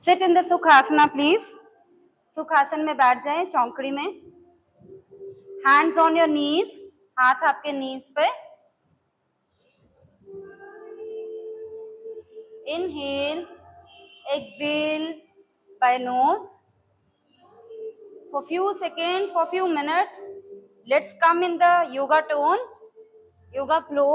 Seat in the sukhasana please. Sukhasana में बैठ जाएं, चौकड़ी में। हैंड्स ऑन योर नीज, हाथ आपके नीज पे। Inhale, exhale by nose for few seconds, for few minutes. Let's come in the yoga tone, yoga flow.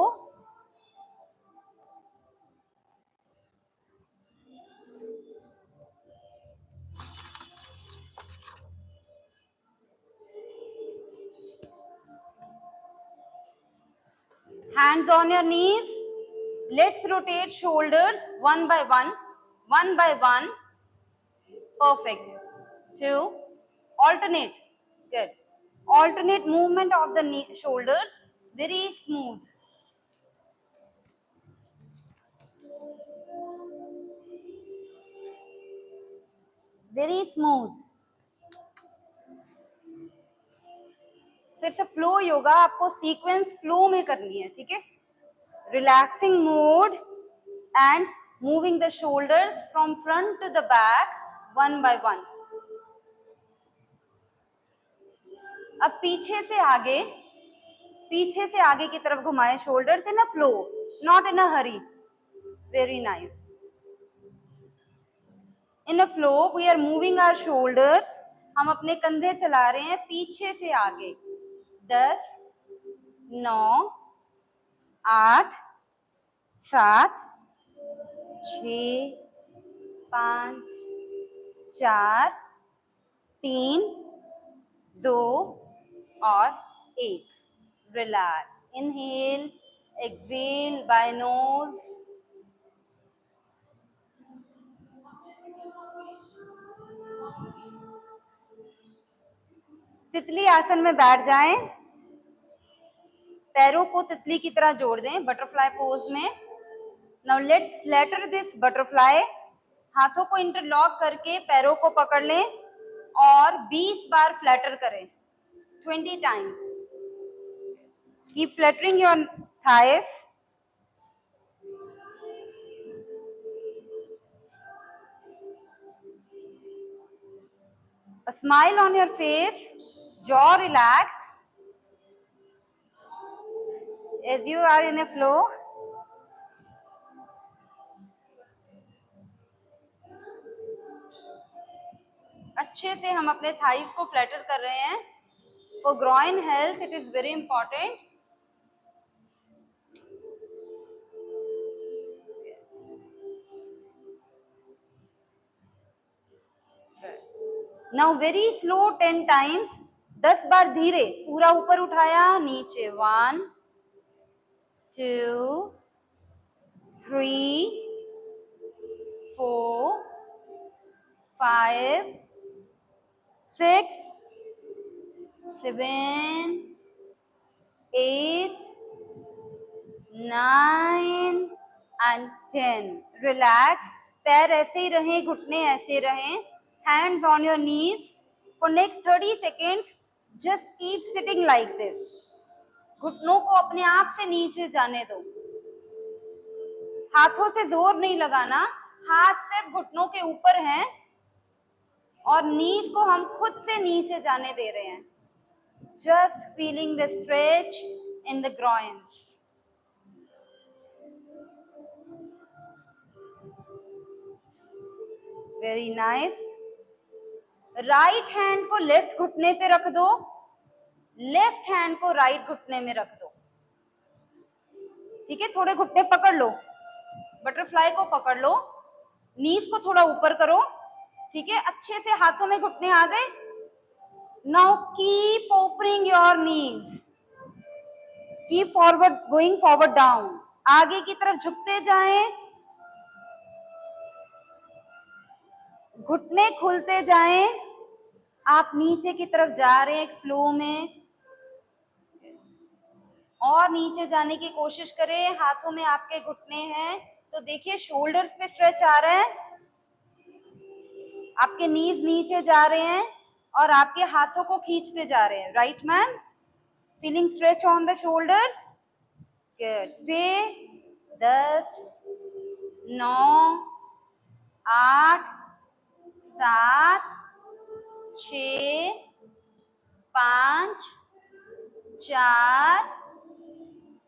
Hands on your knees. Let's rotate shoulders one by one, one by one. Perfect. Two. Alternate. Good. Alternate movement of the knee, shoulders. Very smooth. Very smooth. It's a flow yoga, आपको sequence flow में करनी है, ठीक है। Relaxing mode and moving the shoulders from front to the back one by one. अब पीछे से आगे की तरफ घुमाए shoulders in a flow, not in a hurry. Very nice. In a flow we are moving our shoulders, हम अपने कंधे चला रहे हैं पीछे से आगे। 10, 9, 8, 7, 6, 5, 4, 3, 2 और 1। Relax. Inhale, exhale by nose. तितली आसन में बैठ जाएं, पैरों को तितली की तरह जोड़ दें बटरफ्लाई पोज में। Now let's flatter this butterfly. हाथों को इंटरलॉक करके पैरों को पकड़ लें और 20 बार फ्लैटर करें, 20 times. Keep fluttering your thighs. A smile on your face, jaw relaxed as you are in a flow. अच्छे से हम अपने थाइस को फ्लैटर कर रहे हैं। For groin health it is very important. Now very slow 10 times. 10 बार धीरे, पूरा ऊपर उठाया, नीचे। 1, 2, 3, 4, 5, 6, 7, 8, 9 and 10. Relax. पैर ऐसे ही रहें, घुटने ऐसे रहें। Hands on your knees. For next 30 seconds, just keep sitting like this. घुटनों को अपने आप से नीचे जाने दो। हाथों से जोर नहीं लगाना, हाथ सिर्फ घुटनों के ऊपर हैं और नीज को हम खुद से नीचे जाने दे रहे हैं। Just feeling the stretch in the groins. Very nice. Right hand को लेफ्ट घुटने पे रख दो, लेफ्ट हैंड को राइट घुटने में रख दो, ठीक है। थोड़े घुटने पकड़ लो, बटरफ्लाई को पकड़ लो, नीज को थोड़ा ऊपर करो, ठीक है। अच्छे से हाथों में घुटने आ गए। Now keep opening your knees, keep forward, going forward down, आगे की तरफ झुकते जाएं, घुटने खुलते जाएं। आप नीचे की तरफ जा रहे हैं एक फ्लो में, और नीचे जाने की कोशिश करें। हाथों में आपके घुटने हैं तो देखिए शोल्डर्स पे स्ट्रेच आ रहा है, आपके नीज नीचे जा रहे हैं और आपके हाथों को खींचते जा रहे हैं। Right ma'am, feeling stretch on the shoulders. Good, stay. 10, 9, 8, 7 6 5 4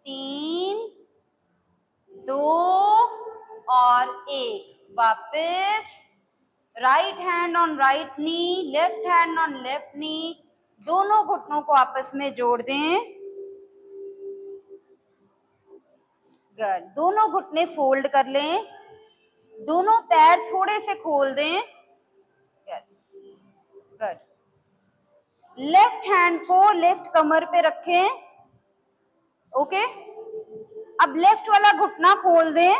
3 2 और 1। वापस right hand on right knee, left hand on left नी, दोनों घुटनों को आपस में जोड़ दें। गुड। दोनों घुटने फोल्ड कर लें, दोनों पैर थोड़े से खोल दें। गुड। लेफ्ट हैंड को लेफ्ट कमर पे रखें। ओके। अब लेफ्ट वाला घुटना खोल दें,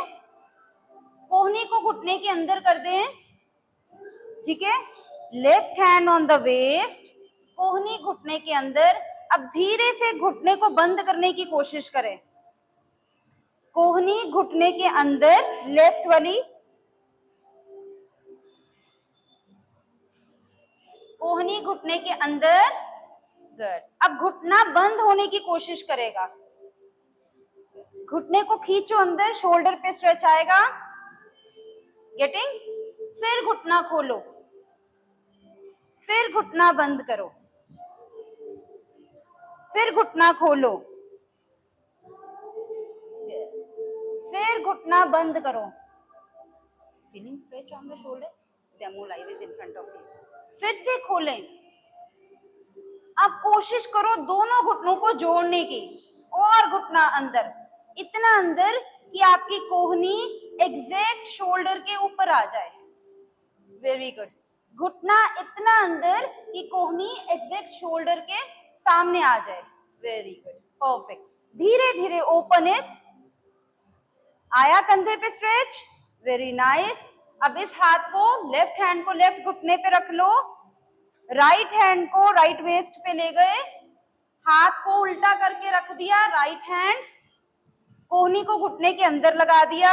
कोहनी को घुटने के अंदर कर दें। ठीक है, left hand on the waist, कोहनी घुटने के अंदर। अब धीरे से घुटने को बंद करने की कोशिश करें। कोहनी घुटने के अंदर, लेफ्ट वाली कोहनी घुटने के अंदर। गुड। अब घुटना बंद होने की कोशिश करेगा। घुटने को खींचो अंदर, शोल्डर पे स्ट्रेच आएगा। गेटिंग? फिर घुटना खोलो, फिर घुटना बंद करो, फिर घुटना खोलो, फिर घुटना बंद करो। Feeling stretch on the shoulder, demo live is in front of you. फिर से खोलें। अब कोशिश करो दोनों घुटनों को जोड़ने की, और घुटना अंदर, इतना अंदर कि आपकी कोहनी एग्जैक्ट शोल्डर के ऊपर आ जाए। Very good. घुटना इतना अंदर कि कोहनी एग्जैक्ट शोल्डर के सामने आ जाए। Very good, perfect. धीरे धीरे ओपन इट। आया कंधे पे स्ट्रेच, वेरी नाइस। अब इस हाथ को, लेफ्ट हैंड को लेफ्ट घुटने पे रख लो, राइट हैंड को राइट वेस्ट पे ले गए, हाथ को उल्टा करके रख दिया, राइट हैंड कोहनी को घुटने के अंदर लगा दिया।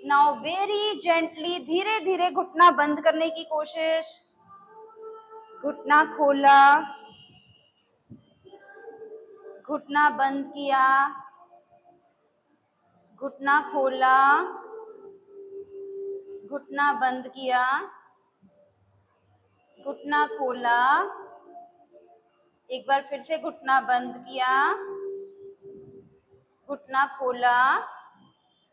नाउ वेरी जेंटली, धीरे धीरे घुटना बंद करने की कोशिश। घुटना खोला, घुटना बंद किया, घुटना खोला, घुटना बंद किया, घुटना खोला, एक बार फिर से घुटना बंद किया, घुटना खोला,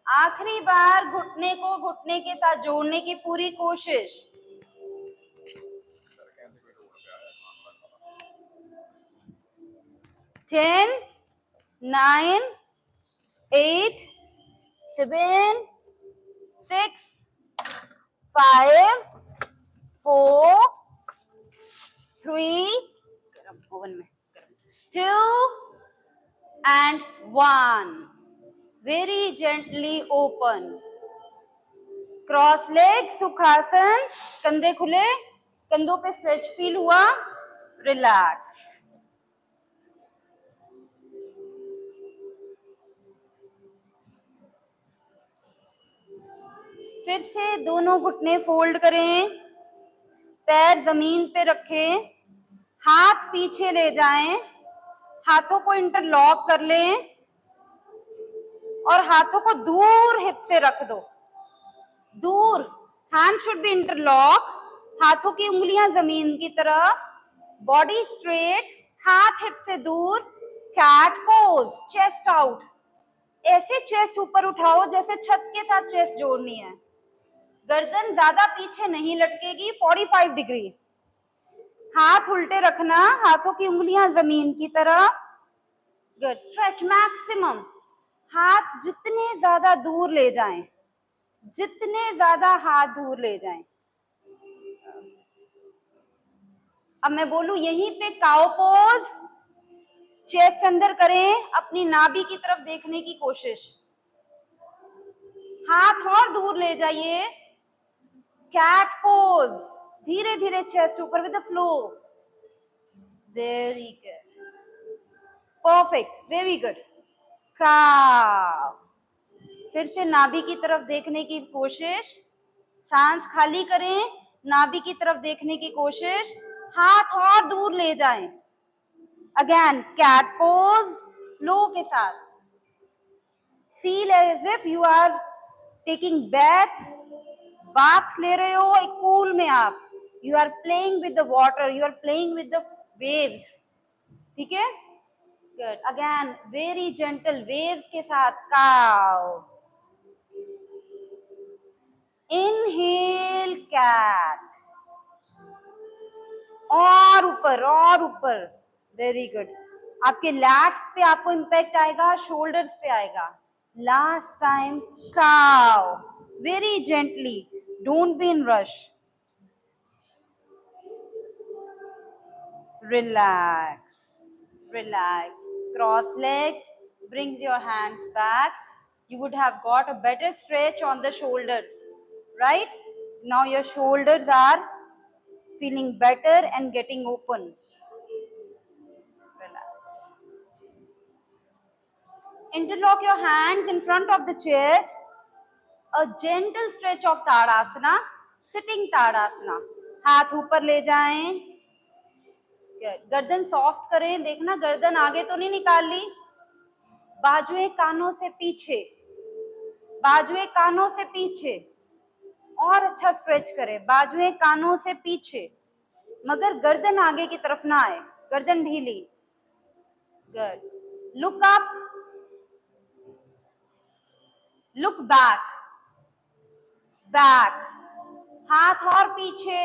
आखिरी बार घुटने को घुटने के साथ जोड़ने की पूरी कोशिश। Ten, 9, 8, 7, 6, 5, 4, 3, 2 and 1. Very gently open. Cross leg, sukhasana, कंधे खुले, कंधों पे स्ट्रेच फील हुआ, रिलैक्स। फिर से दोनों घुटने फोल्ड करें, पैर जमीन पे रखें, हाथ पीछे ले जाएं, हाथों को इंटरलॉक कर लें और हाथों को दूर हिप से रख दो। दूर, हैंड शुड बी इंटरलॉक, हाथों की उंगलियां जमीन की तरफ, बॉडी स्ट्रेट, हाथ हिप से दूर, कैट पोज, चेस्ट आउट। ऐसे चेस्ट ऊपर उठाओ जैसे छत के साथ चेस्ट जोड़नी है। गर्दन ज्यादा पीछे नहीं लटकेगी, 45 डिग्री। हाथ उल्टे रखना, हाथों की उंगलियां जमीन की तरफ। गुड। स्ट्रेच मैक्सिमम, हाथ जितने ज्यादा दूर ले जाएं, जितने ज्यादा हाथ दूर ले जाएं। अब मैं बोलूं यहीं पे काउ पोज, चेस्ट अंदर करें, अपनी नाभि की तरफ देखने की कोशिश, हाथ और दूर ले जाइए, कैट पोज, धीरे धीरे चेस्ट ऊपर with the flow. Very good, perfect, very good. काव, फिर से नाभि की तरफ देखने की कोशिश, सांस खाली करें, नाभि की तरफ देखने की कोशिश, हाथ और दूर ले जाएं। अगेन कैट पोज, फ्लो के साथ। Feel as if you are taking bath, bath ले रहे हो एक पूल में आप, you are playing with the water, you are playing with the waves, ठीक है। Good, again very gentle waves के साथ काउ, इनहेल कैट, और ऊपर, वेरी गुड। आपके लैट्स पे आपको इम्पैक्ट आएगा, शोल्डर्स पे आएगा। Last time cow, very gently, don't be in rush, relax, relax, cross legs, brings your hands back, you would have got a better stretch on the shoulders, right? Now your shoulders are feeling better and getting open. Relax. Interlock your hands in front of the chest, a gentle stretch of Tadasana, sitting Tadasana. हाथ ऊपर ले जाएं, गर्दन soft करें, देखना गर्दन आगे तो नहीं निकाल ली, बाजुएं कानों से पीछे, बाजुएं कानों से पीछे, और अच्छा स्ट्रेच करें, बाजुएं कानों से पीछे, मगर गर्दन आगे की तरफ ना आए, गर्दन ढीली। Good, look up, look back, back, हाथ और पीछे,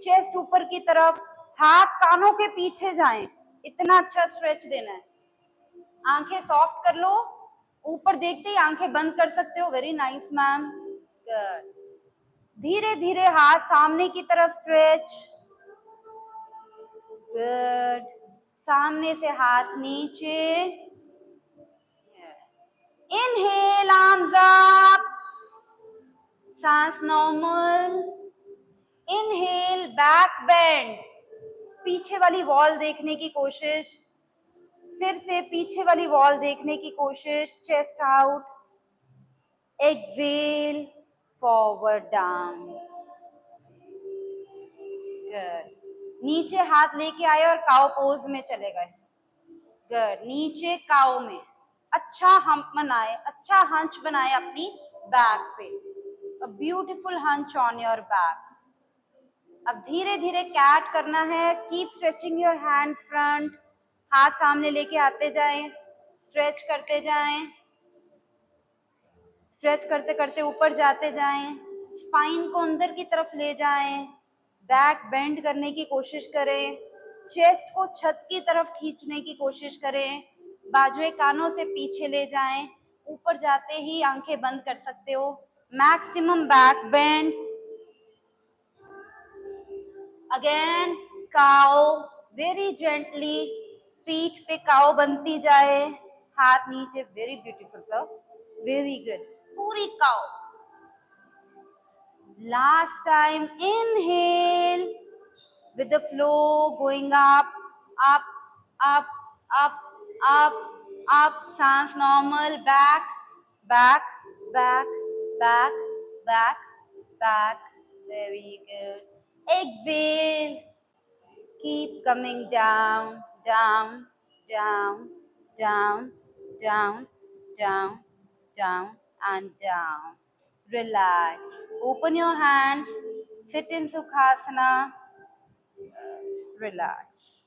चेस्ट ऊपर की तरफ, हाथ कानों के पीछे जाएं, इतना अच्छा स्ट्रेच देना है। आंखें सॉफ्ट कर लो, ऊपर देखते ही आंखें बंद कर सकते हो, वेरी नाइस मैम। गुड, धीरे धीरे हाथ सामने की तरफ स्ट्रेच, गुड, सामने से हाथ नीचे, इनहेल आर्म्स अप, सांस नॉर्मल, इनहेल बैक बेंड, पीछे वाली वॉल देखने की कोशिश, सिर से पीछे वाली वॉल देखने की कोशिश, chest out, exhale forward down, good, नीचे हाथ लेके आए और काउ पोज में चले गए, गुड, नीचे काउ में, अच्छा हम्प बनाए, अच्छा हंच बनाए अपनी बैक पे, a beautiful hunch on your back. अब धीरे धीरे कैट करना है, keep stretching your hands front, हाथ सामने लेके आते जाएं, स्ट्रेच करते जाएं, स्ट्रेच करते करते ऊपर जाते जाएं, स्पाइन को अंदर की तरफ ले जाएं, बैक बेंड करने की कोशिश करें, चेस्ट को छत की तरफ खींचने की कोशिश करें, बाजुएं कानों से पीछे ले जाएं, ऊपर जाते ही आंखें बंद कर सकते हो, maximum back bend. Again cow, very gently, पीठ पे काओ बनती जाए, हाथ नीचे, very beautiful sir, very good, पूरी cow. Last time inhale with the flow going up, up, up, up, up, up, सांस normal, back, back, back, back, back, back, very good. Exhale, keep coming down, down, down, down, down, down, down, and down. Relax. Open your hands. Sit in Sukhasana. Relax.